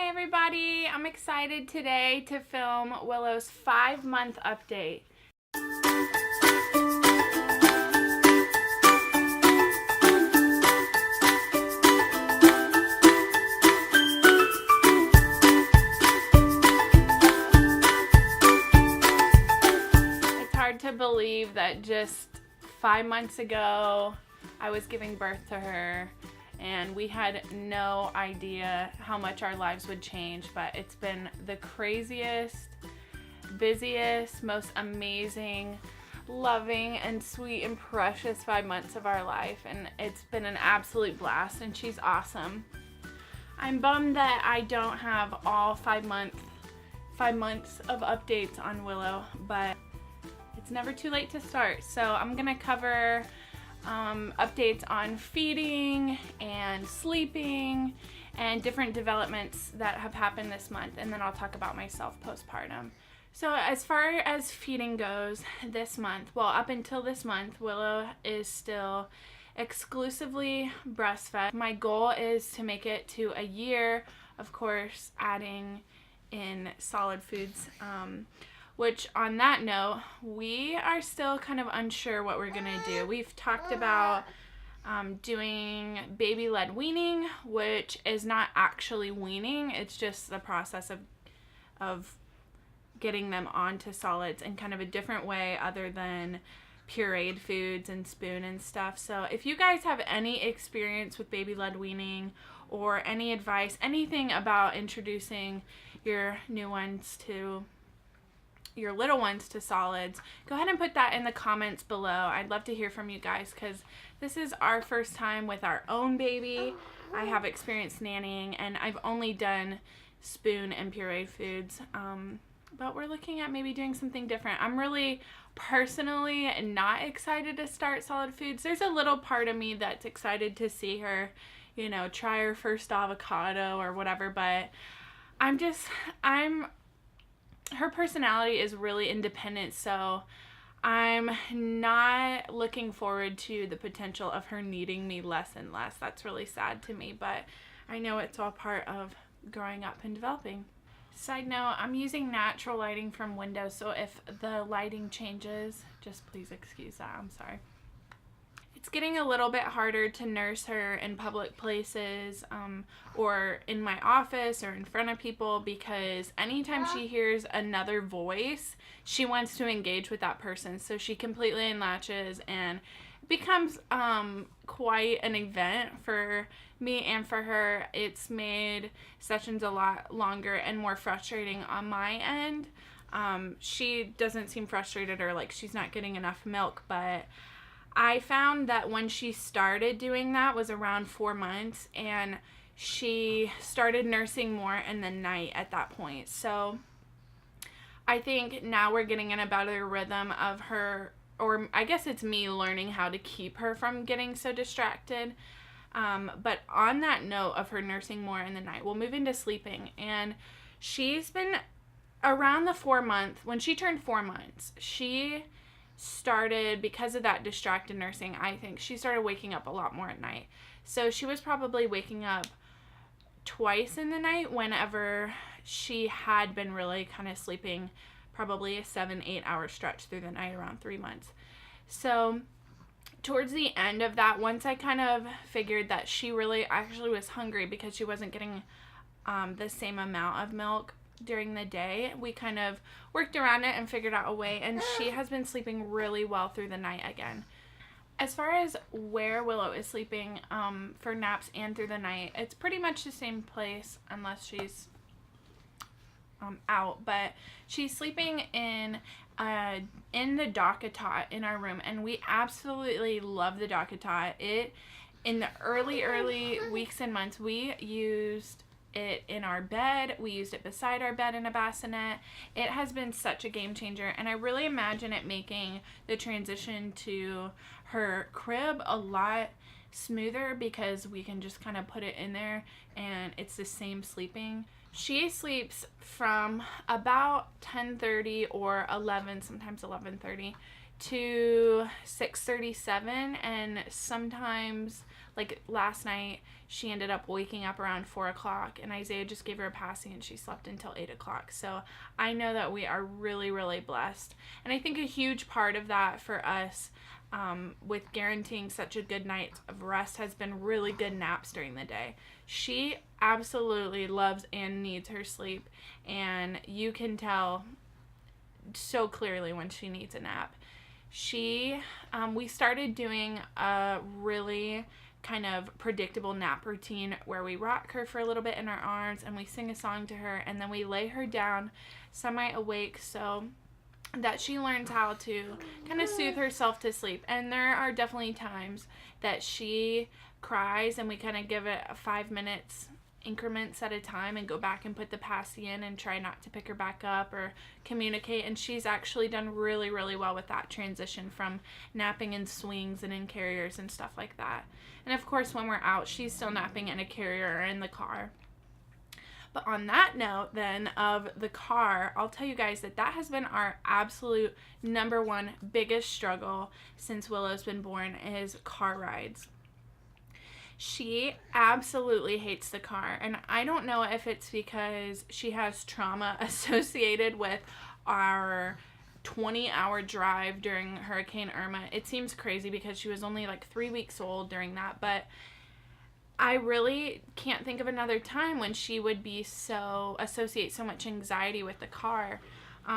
Hi everybody, I'm excited today to film Willow's 5-month update. It's hard to believe that just 5 months ago I was giving birth to her and we had no idea how much our lives would change, but it's been the craziest, busiest, most amazing, loving, and sweet and precious 5 months of our life, and it's been an absolute blast, and she's awesome. I'm bummed that I don't have all 5 months of updates on Willow, but it's never too late to start. So I'm gonna cover updates on feeding and sleeping and different developments that have happened this month, and then I'll talk about myself postpartum. So as far as feeding goes this month, well, up until this month, Willow is still exclusively breastfed. My goal is to make it to a year, of course, adding in solid foods. Which, on that note, we are still kind of unsure what we're gonna do. We've talked about doing baby-led weaning, which is not actually weaning. It's just the process of getting them onto solids in kind of a different way other than pureed foods and spoon and stuff. So if you guys have any experience with baby-led weaning or any advice, anything about introducing your little ones to solids, go ahead and put that in the comments below. I'd love to hear from you guys because this is our first time with our own baby. I have experience nannying and I've only done spoon and pureed foods, but we're looking at maybe doing something different. I'm really personally not excited to start solid foods. There's a little part of me that's excited to see her, try her first avocado or whatever, but her personality is really independent, so I'm not looking forward to the potential of her needing me less and less. That's really sad to me, but I know it's all part of growing up and developing. Side note, I'm using natural lighting from windows, so if the lighting changes, just please excuse that. I'm sorry. It's getting a little bit harder to nurse her in public places or in my office or in front of people because anytime she hears another voice, she wants to engage with that person. So she completely unlatches and it becomes quite an event for me and for her. It's made sessions a lot longer and more frustrating on my end. She doesn't seem frustrated or like she's not getting enough milk, but I found that when she started doing that was around 4 months, and she started nursing more in the night at that point. So I think now we're getting in a better rhythm of her, or I guess it's me learning how to keep her from getting so distracted. But on that note of her nursing more in the night, we'll move into sleeping, and she's been around the 4 month, when she turned 4 months, she started, because of that distracted nursing, I think she started waking up a lot more at night. So she was probably waking up twice in the night whenever she had been really kind of sleeping probably a 7-8 hour stretch through the night around 3 months. So towards the end of that, once I kind of figured that she really actually was hungry because she wasn't getting the same amount of milk during the day, we kind of worked around it and figured out a way, and she has been sleeping really well through the night again. As far as where Willow is sleeping for naps and through the night, it's pretty much the same place unless she's out, but she's sleeping in the dock-a-tot in our room, and we absolutely love the dock-a-tot. In the early weeks and months, we used it in our bed. We used it beside our bed in a bassinet. It has been such a game changer, and I really imagine it making the transition to her crib a lot smoother because we can just kind of put it in there and it's the same sleeping. She sleeps from about 10:30 or 11, sometimes 11:30 to 6:37, and sometimes Like last night, she ended up waking up around 4 o'clock, and Isaiah just gave her a passing, and she slept until 8 o'clock. So I know that we are really, really blessed. And I think a huge part of that for us, with guaranteeing such a good night of rest, has been really good naps during the day. She absolutely loves and needs her sleep, and you can tell so clearly when she needs a nap. We started doing a really kind of predictable nap routine where we rock her for a little bit in our arms and we sing a song to her, and then we lay her down semi-awake so that she learns how to kind of soothe herself to sleep. And there are definitely times that she cries and we kind of give it 5 minutes increments at a time and go back and put the passy in and try not to pick her back up or communicate. And she's actually done really, really well with that transition from napping in swings and in carriers and stuff like that. And of course, when we're out, she's still napping in a carrier or in the car. But on that note then of the car, I'll tell you guys that has been our absolute number one biggest struggle since Willow's been born, is car rides. She absolutely hates the car, and I don't know if it's because she has trauma associated with our 20-hour drive during Hurricane Irma. It seems crazy because she was only like 3 weeks old during that, but I really can't think of another time when she would be associate so much anxiety with the car.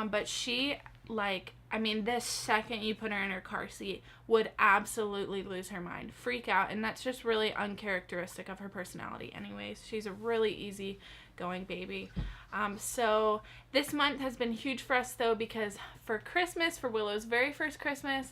But she, this second you put her in her car seat, would absolutely lose her mind, freak out, and that's just really uncharacteristic of her personality anyways. She's a really easy-going baby. So this month has been huge for us, though, because for Christmas, for Willow's very first Christmas,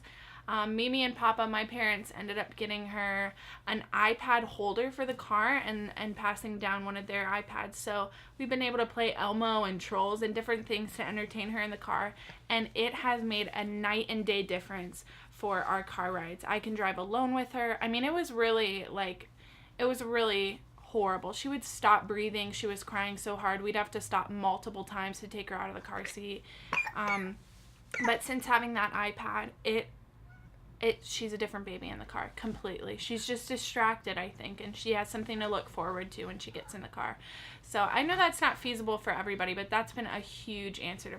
Mimi and Papa, my parents, ended up getting her an iPad holder for the car and passing down one of their iPads. So we've been able to play Elmo and Trolls and different things to entertain her in the car, and it has made a night and day difference for our car rides. I can drive alone with her. I mean, it was really horrible. She would stop breathing. She was crying so hard. We'd have to stop multiple times to take her out of the car seat. But since having that iPad, she's a different baby in the car completely. She's just distracted, I think, and she has something to look forward to when she gets in the car. So I know that's not feasible for everybody, but that's been a huge answer to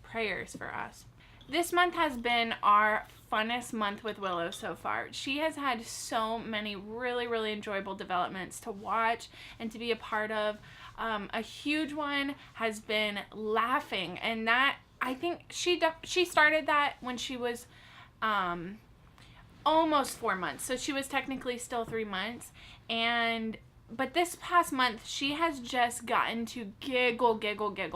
prayers for us. This month has been our funnest month with Willow so far. She has had so many really, really enjoyable developments to watch and to be a part of. A huge one has been laughing, and that, I think she started that when she was almost 4 months. So she was technically still 3 months. But this past month, she has just gotten to giggle,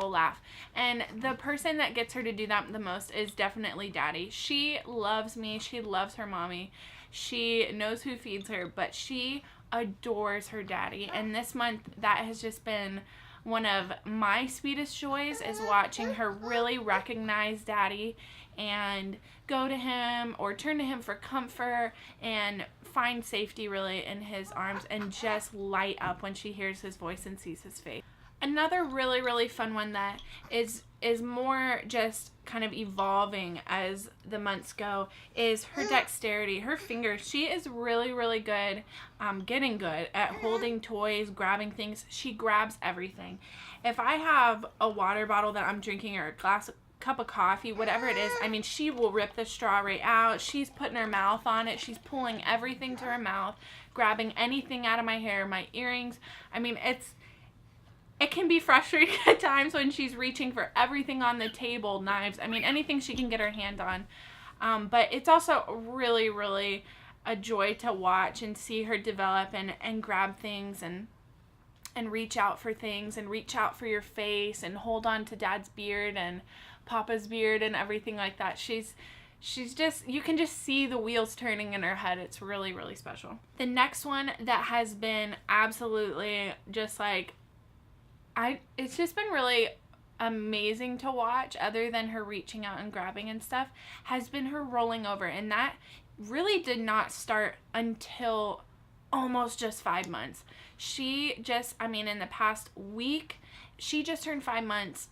laugh. And the person that gets her to do that the most is definitely Daddy. She loves me. She loves her mommy. She knows who feeds her, but she adores her daddy. And this month, that has just been one of my sweetest joys, is watching her really recognize Daddy and go to him or turn to him for comfort and find safety really in his arms, and just light up when she hears his voice and sees his face. Another really, really fun one that is more just kind of evolving as the months go is her dexterity, her fingers. She is really, really good, getting good at holding toys, grabbing things. She grabs everything. If I have a water bottle that I'm drinking or a cup of coffee, whatever it is, I mean, she will rip the straw right out. She's putting her mouth on it. She's pulling everything to her mouth, grabbing anything out of my hair, my earrings. I mean, it can be frustrating at times when she's reaching for everything on the table, knives, I mean, anything she can get her hand on. But it's also really, really a joy to watch and see her develop and grab things and reach out for things and reach out for your face and hold on to Dad's beard and Papa's beard and everything like that. She's just, you can just see the wheels turning in her head. It's really, really special. The next one that has been absolutely just like, it's just been really amazing to watch, other than her reaching out and grabbing and stuff, has been her rolling over. And that really did not start until almost just 5 months. She just, in the past week, she just turned 5 months,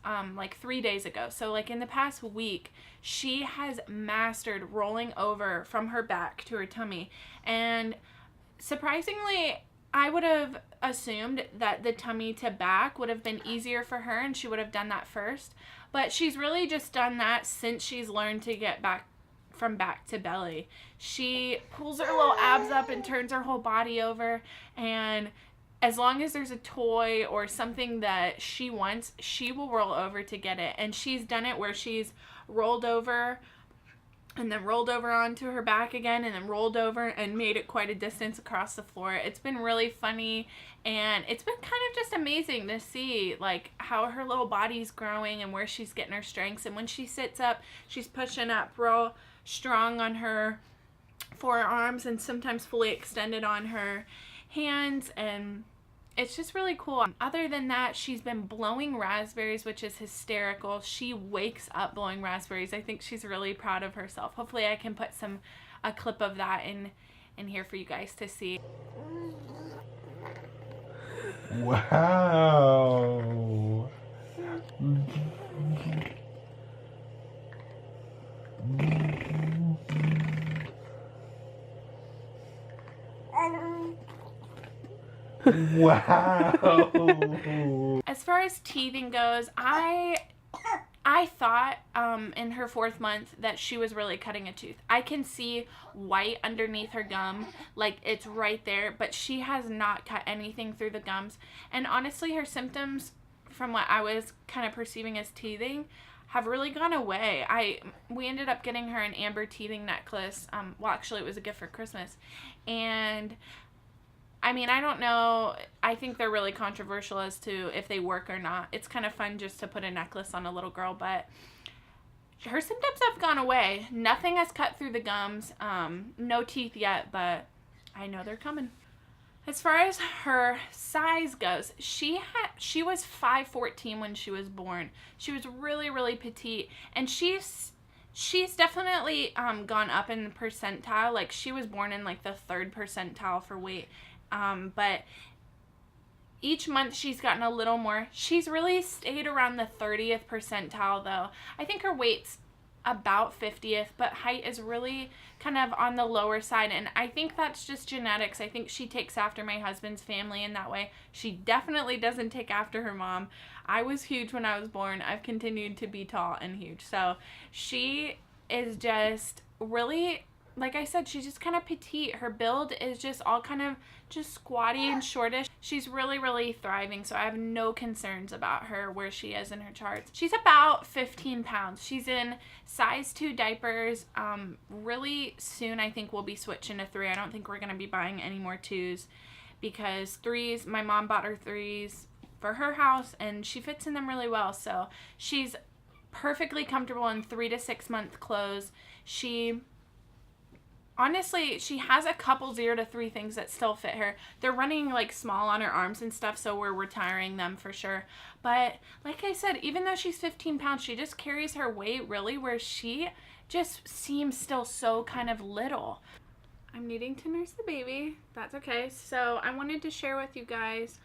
3 days ago. So in the past week, she has mastered rolling over from her back to her tummy. And surprisingly, I would have assumed that the tummy to back would have been easier for her and she would have done that first. But she's really just done that since she's learned to get back from back to belly. She pulls her little abs up and turns her whole body over, and as long as there's a toy or something that she wants, she will roll over to get it. And she's done it where she's rolled over and then rolled over onto her back again and then rolled over and made it quite a distance across the floor. It's been really funny, and it's been kind of just amazing to see like how her little body's growing and where she's getting her strengths. And when she sits up, she's pushing up real strong on her forearms and sometimes fully extended on her hands, and it's just really cool. Other than that, she's been blowing raspberries, which is hysterical. She wakes up blowing raspberries. I think she's really proud of herself. Hopefully I can put a clip of that in here for you guys to see. Wow. Wow. As far as teething goes, I thought in her 4th month that she was really cutting a tooth. I can see white underneath her gum, like it's right there, but she has not cut anything through the gums. And honestly, her symptoms, from what I was kind of perceiving as teething, have really gone away. We ended up getting her an amber teething necklace. Well, actually, it was a gift for Christmas. And I mean, I don't know. I think they're really controversial as to if they work or not. It's kind of fun just to put a necklace on a little girl, but her symptoms have gone away. Nothing has cut through the gums. No teeth yet, but I know they're coming. As far as her size goes, she was 5'14" when she was born. She was really, really petite, and she's definitely gone up in the percentile. Like, she was born in like the 3rd percentile for weight. But each month she's gotten a little more. She's really stayed around the 30th percentile though. I think her weight's about 50th, but height is really kind of on the lower side, and I think that's just genetics. I think she takes after my husband's family in that way. She definitely doesn't take after her mom. I was huge when I was born. I've continued to be tall and huge. So she is just really, like I said, she's just kind of petite. Her build is just all kind of just squatty and shortish. She's really, really thriving, so I have no concerns about her where she is in her charts. She's about 15 pounds. She's in size 2 diapers. Really soon I think we'll be switching to 3. I don't think we're going to be buying any more 2s, because 3s, my mom bought her 3s for her house and she fits in them really well. So she's perfectly comfortable in 3 to 6 month clothes. Honestly, she has a couple 0 to 3 things that still fit her. They're running like small on her arms and stuff, so we're retiring them for sure. But like I said, even though she's 15 pounds, she just carries her weight really, where she just seems still so kind of little. I'm needing to nurse the baby. That's okay. So I wanted to share with you guys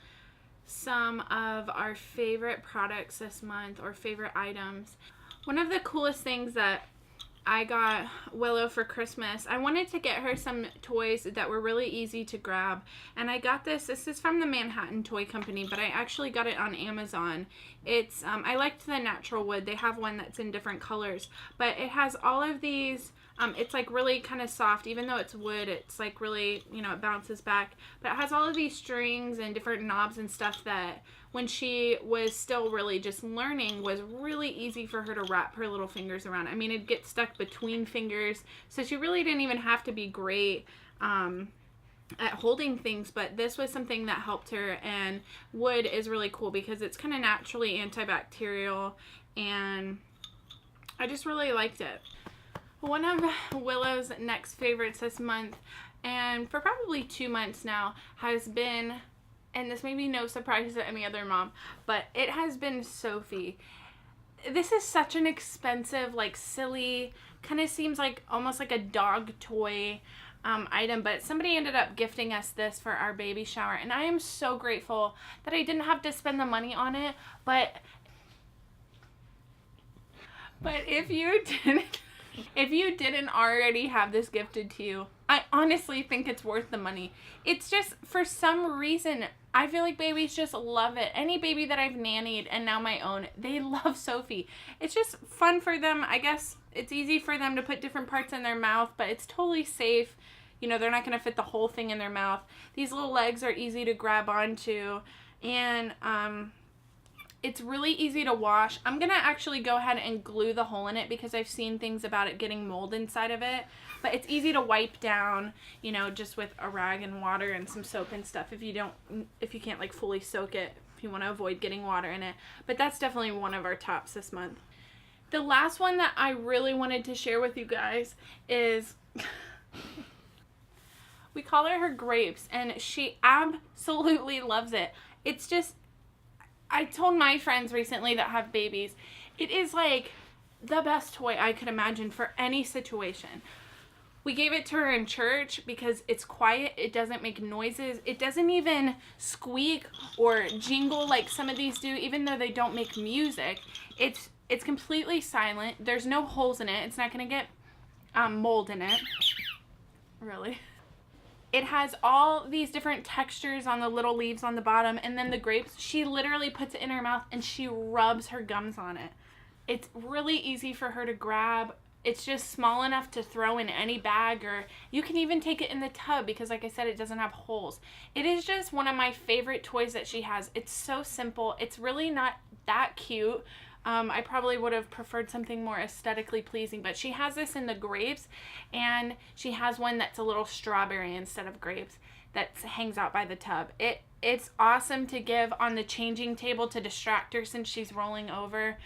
some of our favorite products this month, or favorite items. One of the coolest things that I got Willow for Christmas, I wanted to get her some toys that were really easy to grab, and I got this is from the Manhattan Toy Company, but I actually got it on Amazon. It's I liked the natural wood. They have one that's in different colors, but it has all of these, it's like really kind of soft. Even though it's wood, it's like really, it bounces back, but it has all of these strings and different knobs and stuff that when she was still really just learning was really easy for her to wrap her little fingers around. I mean, it'd get stuck between fingers, so she really didn't even have to be great at holding things, but this was something that helped her. And wood is really cool because it's kind of naturally antibacterial, and I just really liked it. One of Willow's next favorites this month, and for probably 2 months now, has been, and this may be no surprise to any other mom, but it has been Sophie. This is such an expensive, like silly, kind of seems like almost like a dog toy item, but somebody ended up gifting us this for our baby shower, and I am so grateful that I didn't have to spend the money on it. But if you didn't If you didn't already have this gifted to you, I honestly think it's worth the money. It's just, for some reason, I feel like babies just love it. Any baby that I've nannied and now my own, they love Sophie. It's just fun for them. I guess it's easy for them to put different parts in their mouth, but it's totally safe. You know, they're not going to fit the whole thing in their mouth. These little legs are easy to grab onto, and it's really easy to wash. I'm going to actually go ahead and glue the hole in it because I've seen things about it getting mold inside of it. But it's easy to wipe down, you know, just with a rag and water and some soap and stuff if you can't like fully soak it, if you want to avoid getting water in it. But that's definitely one of our tops this month. The last one that I really wanted to share with you guys is... we call her Grapes, and she absolutely loves it. It's just, I told my friends recently that have babies, it is like the best toy I could imagine for any situation. We gave it to her in church because it's quiet, it doesn't make noises, it doesn't even squeak or jingle like some of these do, even though they don't make music. It's completely silent, there's no holes in it, it's not going to get mold in it. Really? It has all these different textures on the little leaves on the bottom, and then the grapes, she literally puts it in her mouth and she rubs her gums on it. It's really easy for her to grab. It's just small enough to throw in any bag, or you can even take it in the tub because, like I said, it doesn't have holes. It is just one of my favorite toys that she has. It's so simple. It's really not that cute. I probably would have preferred something more aesthetically pleasing, but she has this in the grapes, and she has one that's a little strawberry instead of grapes that hangs out by the tub. It's awesome to give on the changing table to distract her since she's rolling over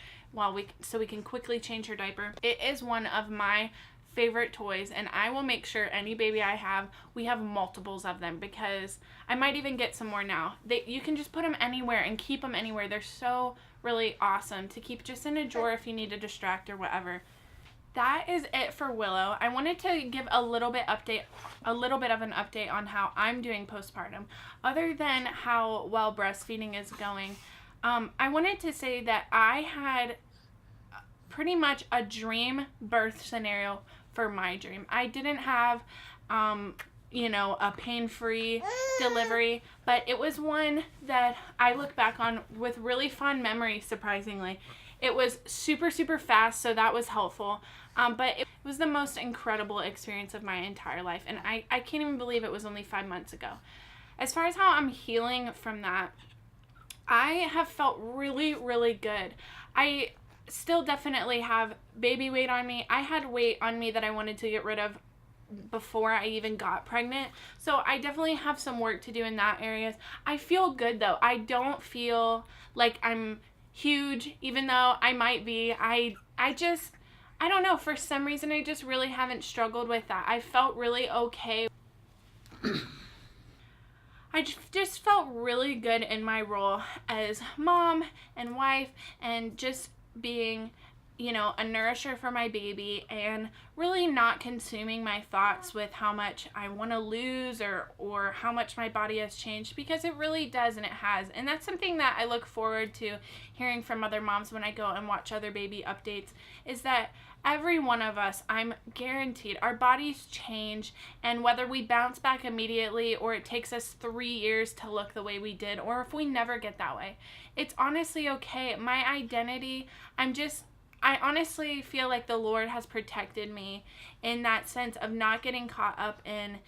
so we can quickly change her diaper. It is one of my favorite toys, and I will make sure any baby I have, we have multiples of them, because I might even get some more now. You can just put them anywhere and keep them anywhere. They're so really awesome to keep just in a drawer if you need to distract or whatever. That is it for Willow. I wanted to give a little bit of an update on how I'm doing postpartum, other than how well breastfeeding is going. I wanted to say that I had pretty much a dream birth scenario for my dream. I didn't have a pain-free delivery, but it was one that I look back on with really fond memories, surprisingly. It was super, super fast, so that was helpful, but it was the most incredible experience of my entire life, and I can't even believe it was only 5 months ago. As far as how I'm healing from that, I have felt really, really good. I still definitely have baby weight on me. I had weight on me that I wanted to get rid of before I even got pregnant, so I definitely have some work to do in that area. I feel good though. I don't feel like I'm huge, even though I might be. I don't know, for some reason I just really haven't struggled with that. I felt really okay. I just felt really good in my role as mom and wife, and just being, a nourisher for my baby, and really not consuming my thoughts with how much I want to lose or how much my body has changed, because it really does, and it has. And that's something that I look forward to hearing from other moms when I go and watch other baby updates, is that every one of us, I'm guaranteed, our bodies change, and whether we bounce back immediately or it takes us 3 years to look the way we did, or if we never get that way, it's honestly okay. My identity, I honestly feel like the Lord has protected me in that sense of not getting caught up in,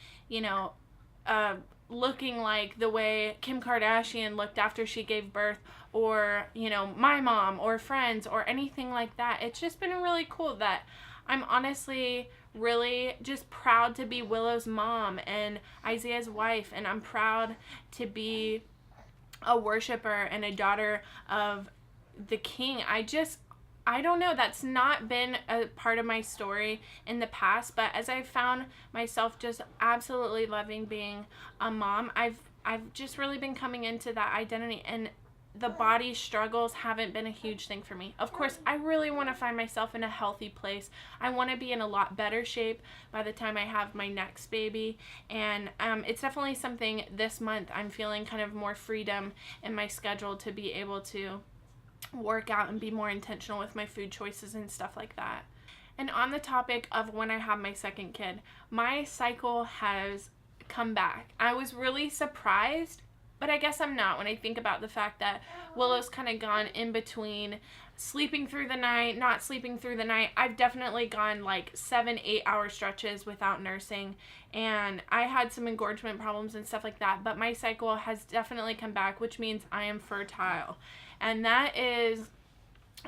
looking like the way Kim Kardashian looked after she gave birth, or, my mom or friends or anything like that. It's just been really cool that I'm honestly really just proud to be Willow's mom and Isaiah's wife, and I'm proud to be a worshiper and a daughter of the King. I don't know, that's not been a part of my story in the past, but as I've found myself just absolutely loving being a mom, I've just really been coming into that identity, and the body struggles haven't been a huge thing for me. Of course, I really want to find myself in a healthy place. I want to be in a lot better shape by the time I have my next baby, and it's definitely something this month I'm feeling kind of more freedom in my schedule to be able to work out and be more intentional with my food choices and stuff like that. And on the topic of when I have my second kid, my cycle has come back. I was really surprised, but I guess I'm not when I think about the fact that Willow's kind of gone in between sleeping through the night, not sleeping through the night. I've definitely gone like 7-8 hour stretches without nursing, and I had some engorgement problems and stuff like that, but my cycle has definitely come back, which means I am fertile. And that is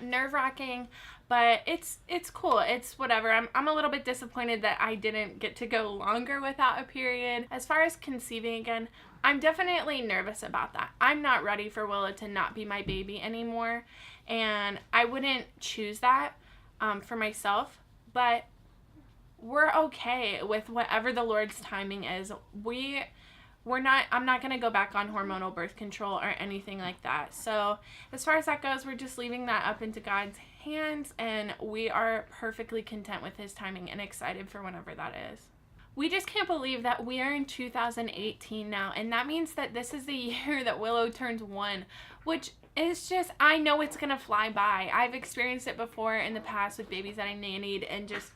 nerve-wracking, but it's cool. It's whatever. I'm a little bit disappointed that I didn't get to go longer without a period. As far as conceiving again, I'm definitely nervous about that. I'm not ready for Willow to not be my baby anymore, and I wouldn't choose that for myself, but we're okay with whatever the Lord's timing is. I'm not going to go back on hormonal birth control or anything like that. So as far as that goes, we're just leaving that up into God's hands, and we are perfectly content with his timing and excited for whenever that is. We just can't believe that we are in 2018 now, and that means that this is the year that Willow turns 1, which is just, I know it's going to fly by. I've experienced it before in the past with babies that I nannied, and just,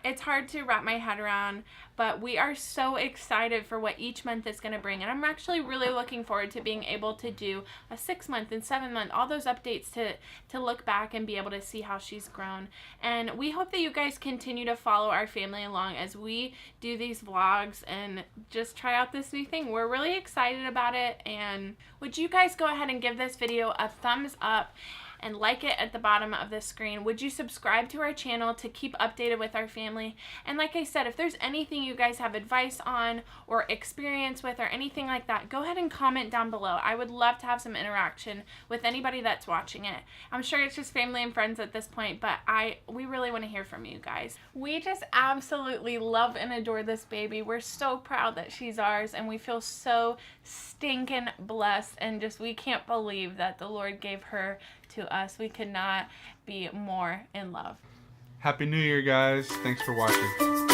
it's hard to wrap my head around, but we are so excited for what each month is going to bring. And I'm actually really looking forward to being able to do a 6-month and 7-month, all those updates to look back and be able to see how she's grown. And we hope that you guys continue to follow our family along as we do these vlogs and just try out this new thing. We're really excited about it. And would you guys go ahead and give this video a thumbs up and like it at the bottom of the screen? Would you subscribe to our channel to keep updated with our family? And like I said, if there's anything you guys have advice on or experience with or anything like that, go ahead and comment down below. I would love to have some interaction with anybody that's watching it. I'm sure it's just family and friends at this point, but we really want to hear from you guys. We just absolutely love and adore this baby. We're so proud that she's ours, and we feel so stinking blessed, and just we can't believe that the Lord gave her to us. We could not be more in love. Happy New Year, guys. Thanks for watching.